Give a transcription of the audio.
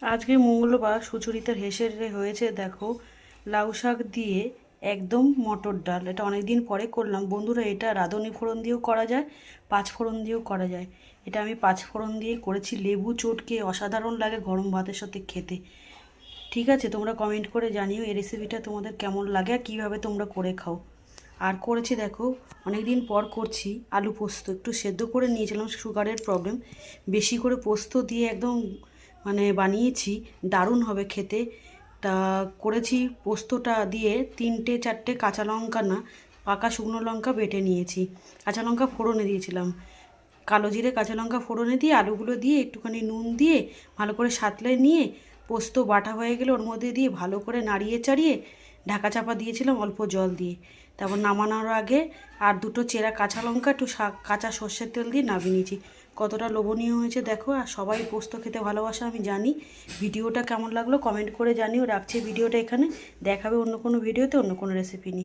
আজকে মঙ্গলবার সুচরিতার হেসেলে হয়েছে দেখো লাউ শাক দিয়ে একদম মটর ডাল। এটা অনেক দিন পরে করলাম বন্ধুরা। এটা রাঁধুনি ফোড়ন দিয়েও করা যায়, পাঁচ ফোড়ন দিয়েও করা যায়। এটা আমি পাঁচ ফোড়ন দিয়ে করেছি, লেবু চটকে অসাধারণ লাগে গরম ভাতের সাথে খেতে। ঠিক আছে, তোমরা কমেন্ট করে জানিও এই রেসিপিটা তোমাদের কেমন লাগে আর কীভাবে তোমরা করে খাও। আর করেছি দেখো, অনেক দিন পর করছি আলু পোস্ত। একটু সেদ্ধ করে নিয়েছিলাম, সুগারের প্রবলেম, বেশি করে পোস্ত দিয়ে একদম বানিয়েছি, দারুণ হবে খেতে। তা করেছি পোস্তটা দিয়ে 3-4টে কাঁচা লঙ্কা না, পাকা শুকনো লঙ্কা বেটে নিয়েছি। কাঁচা লঙ্কা ফোড়নে দিয়েছিলাম, কালো জিরে কাঁচা লঙ্কা ফোড়নে দিয়ে আলুগুলো দিয়ে একটুখানি নুন দিয়ে ভালো করে সাঁতলে নিয়ে পোস্ত বাটা হয়ে গেলে ওর মধ্যে দিয়ে ভালো করে নাড়িয়ে চাড়িয়ে ঢাকা চাপা দিয়েছিলাম অল্প জল দিয়ে। তারপর নামানোর আগে আর দুটো চেরা কাঁচা লঙ্কা একটু কাঁচা সর্ষের তেল দিয়ে নামিয়ে নিয়েছি। কতটা লোভনীয় হয়েছে দেখো। আর সবাই পোস্ত খেতে ভালোবাসে আমি জানি। ভিডিওটা কেমন লাগলো কমেন্ট করে জানিও। রাখছি ভিডিওটা এখানে, দেখাবে অন্য কোনো ভিডিওতে অন্য কোনো রেসিপি নিয়ে।